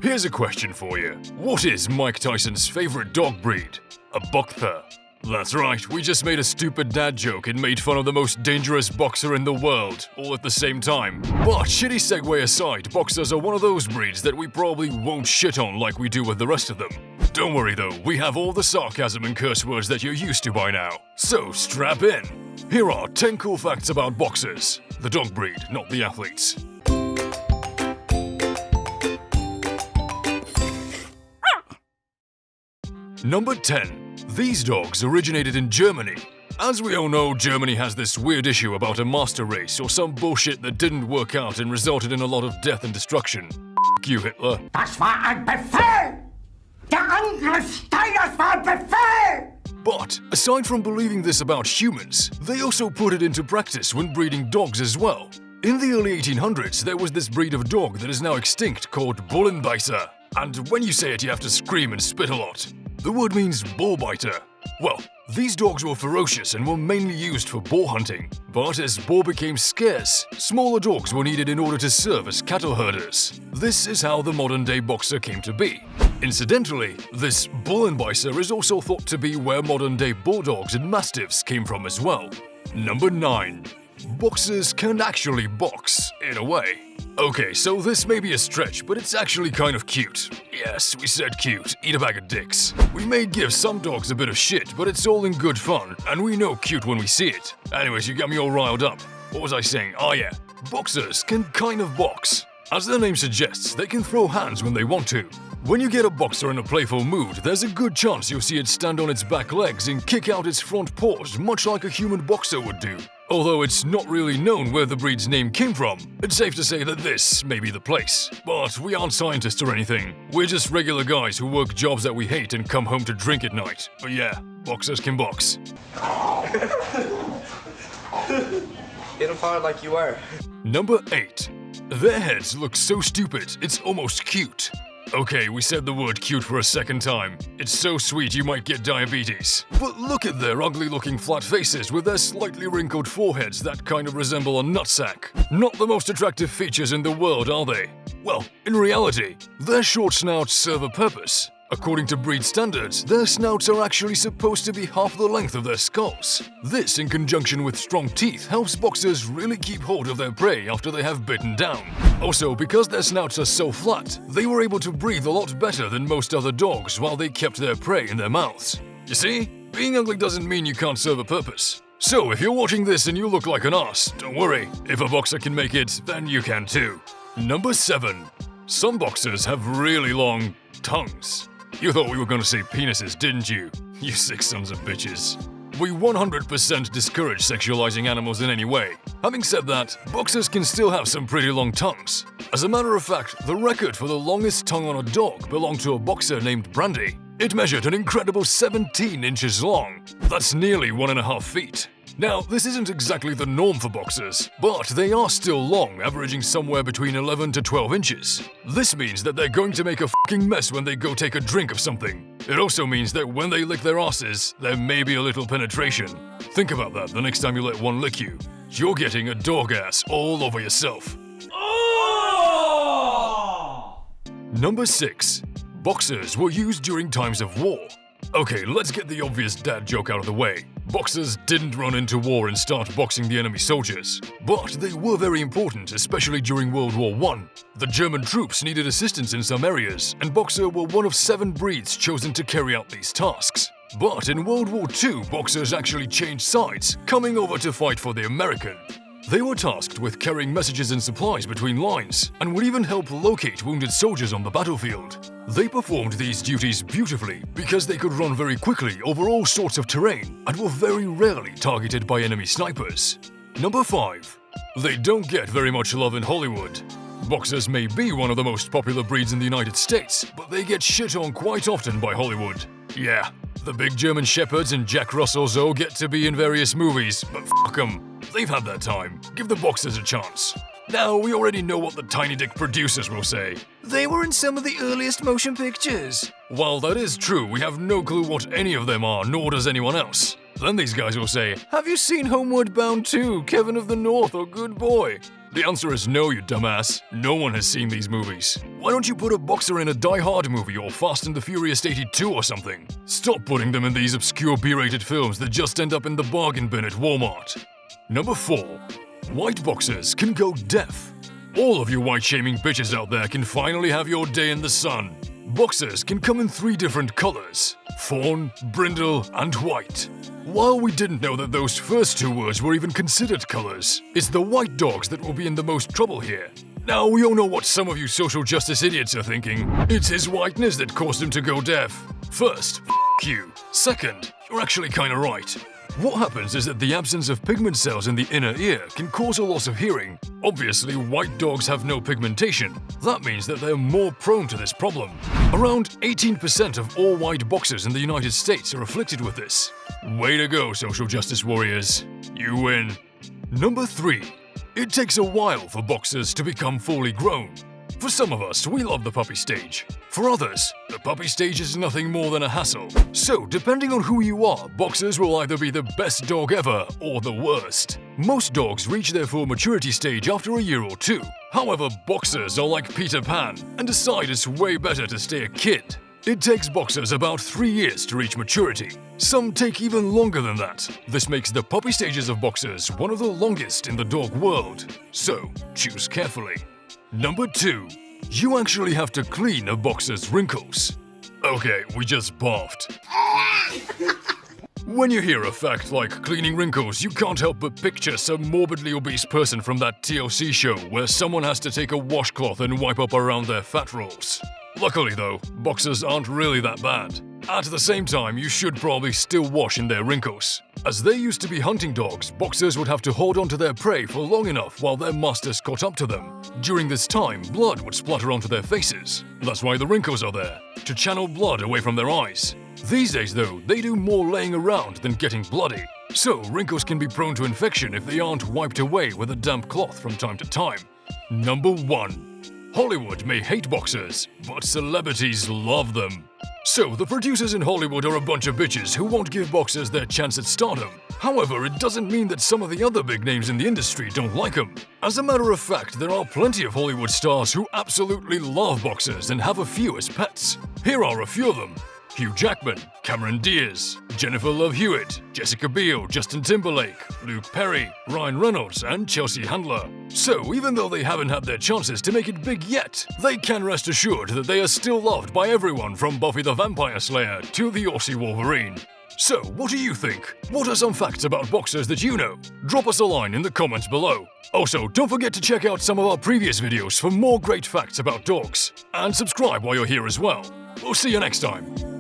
Here's a question for you. What is Mike Tyson's favorite dog breed? A boxer. That's right, we just made a stupid dad joke and made fun of the most dangerous boxer in the world, all at the same time. But shitty segue aside, boxers are one of those breeds that we probably won't shit on like we do with the rest of them. Don't worry though, we have all the sarcasm and curse words that you're used to by now. So strap in. Here are 10 cool facts about boxers. The dog breed, not the athletes. Number 10. These dogs originated in Germany. As we all know, Germany has this weird issue about a master race or some bullshit that didn't work out and resulted in a lot of death and destruction. F*** you, Hitler. Das war ein Befehl! Der Angriff Steiners war ein Befehl! But, aside from believing this about humans, they also put it into practice when breeding dogs as well. In the early 1800s, there was this breed of dog that is now extinct called Bullenbeißer. And when you say it, you have to scream and spit a lot. The word means bull biter. Well, these dogs were ferocious and were mainly used for boar hunting. But as boar became scarce, smaller dogs were needed in order to serve as cattle herders. This is how the modern-day boxer came to be. Incidentally, this Bullenbeißer is also thought to be where modern-day bulldogs and mastiffs came from as well. Number 9. Boxers can actually box, in a way. Okay, so this may be a stretch, but it's actually kind of cute. Yes, we said cute. Eat a bag of dicks. We may give some dogs a bit of shit, but it's all in good fun, and we know cute when we see it. Anyways, you got me all riled up. What was I saying? Oh yeah, boxers can kind of box. As their name suggests, they can throw hands when they want to. When you get a boxer in a playful mood, there's a good chance you'll see it stand on its back legs and kick out its front paws, much like a human boxer would do. Although it's not really known where the breed's name came from, it's safe to say that this may be the place. But we aren't scientists or anything. We're just regular guys who work jobs that we hate and come home to drink at night. But yeah, boxers can box. Hit them hard like you are. Number 8. Their heads look so stupid, it's almost cute. Okay, we said the word cute for a second time. It's so sweet you might get diabetes. But look at their ugly-looking flat faces with their slightly wrinkled foreheads that kind of resemble a nutsack. Not the most attractive features in the world, are they? Well, in reality, their short snouts serve a purpose. According to breed standards, their snouts are actually supposed to be half the length of their skulls. This, in conjunction with strong teeth, helps boxers really keep hold of their prey after they have bitten down. Also, because their snouts are so flat, they were able to breathe a lot better than most other dogs while they kept their prey in their mouths. You see, being ugly doesn't mean you can't serve a purpose. So if you're watching this and you look like an ass, don't worry. If a boxer can make it, then you can too. Number 7. Some boxers have really long tongues. You thought we were gonna say penises, didn't you? You sick sons of bitches. We 100% discourage sexualizing animals in any way. Having said that, boxers can still have some pretty long tongues. As a matter of fact, the record for the longest tongue on a dog belonged to a boxer named Brandy. It measured an incredible 17 inches long. That's nearly 1.5 feet. Now, this isn't exactly the norm for boxers, but they are still long, averaging somewhere between 11 to 12 inches. This means that they're going to make a fucking mess when they go take a drink of something. It also means that when they lick their asses, there may be a little penetration. Think about that the next time you let one lick you. You're getting a dog ass all over yourself. Oh! Number 6. Boxers were used during times of war. Okay, let's get the obvious dad joke out of the way. Boxers didn't run into war and start boxing the enemy soldiers, but they were very important, especially during World War I. The German troops needed assistance in some areas, and boxer were one of 7 breeds chosen to carry out these tasks. But in World War II, boxers actually changed sides, coming over to fight for the American. They were tasked with carrying messages and supplies between lines, and would even help locate wounded soldiers on the battlefield. They performed these duties beautifully because they could run very quickly over all sorts of terrain and were very rarely targeted by enemy snipers. Number 5. They don't get very much love in Hollywood. Boxers may be one of the most popular breeds in the United States, but they get shit on quite often by Hollywood. Yeah, the big German Shepherds and Jack Russells all get to be in various movies, but fuck them. They've had their time. Give the boxers a chance. Now, we already know what the tiny dick producers will say. They were in some of the earliest motion pictures. While that is true, we have no clue what any of them are, nor does anyone else. Then these guys will say, have you seen Homeward Bound 2, Kevin of the North, or Good Boy? The answer is no, you dumbass. No one has seen these movies. Why don't you put a boxer in a Die Hard movie or Fast and the Furious 82 or something? Stop putting them in these obscure B-rated films that just end up in the bargain bin at Walmart. Number 4. White boxers can go deaf. All of you white-shaming bitches out there can finally have your day in the sun. Boxers can come in 3 different colors: fawn, brindle, and white. While we didn't know that those first 2 words were even considered colors, it's the white dogs that will be in the most trouble here. Now, we all know what some of you social justice idiots are thinking. It's his whiteness that caused him to go deaf. First, f*** you. Second, you're actually kinda right. What happens is that the absence of pigment cells in the inner ear can cause a loss of hearing. Obviously, white dogs have no pigmentation. That means that they're more prone to this problem. Around 18% of all white boxers in the United States are afflicted with this. Way to go, social justice warriors. You win. Number 3. It takes a while for boxers to become fully grown. For some of us, we love the puppy stage. For others, the puppy stage is nothing more than a hassle. So, depending on who you are, boxers will either be the best dog ever or the worst. Most dogs reach their full maturity stage after a year or 2. However, boxers are like Peter Pan and decide it's way better to stay a kid. It takes boxers about 3 years to reach maturity. Some take even longer than that. This makes the puppy stages of boxers one of the longest in the dog world. So, choose carefully. Number 2. You actually have to clean a boxer's wrinkles. Okay, we just barfed. When you hear a fact like cleaning wrinkles, you can't help but picture some morbidly obese person from that TLC show where someone has to take a washcloth and wipe up around their fat rolls. Luckily though, boxers aren't really that bad. At the same time, you should probably still wash in their wrinkles. As they used to be hunting dogs, boxers would have to hold on to their prey for long enough while their masters caught up to them. During this time, blood would splatter onto their faces. That's why the wrinkles are there, to channel blood away from their eyes. These days though, they do more laying around than getting bloody. So, wrinkles can be prone to infection if they aren't wiped away with a damp cloth from time to time. Number 1. Hollywood may hate boxers, but celebrities love them. So, the producers in Hollywood are a bunch of bitches who won't give boxers their chance at stardom. However, it doesn't mean that some of the other big names in the industry don't like them. As a matter of fact, there are plenty of Hollywood stars who absolutely love boxers and have a few as pets. Here are a few of them: Hugh Jackman, Cameron Diaz, Jennifer Love Hewitt, Jessica Biel, Justin Timberlake, Luke Perry, Ryan Reynolds, and Chelsea Handler. So, even though they haven't had their chances to make it big yet, they can rest assured that they are still loved by everyone from Buffy the Vampire Slayer to the Aussie Wolverine. So, what do you think? What are some facts about boxers that you know? Drop us a line in the comments below. Also, don't forget to check out some of our previous videos for more great facts about dogs. And subscribe while you're here as well. We'll see you next time.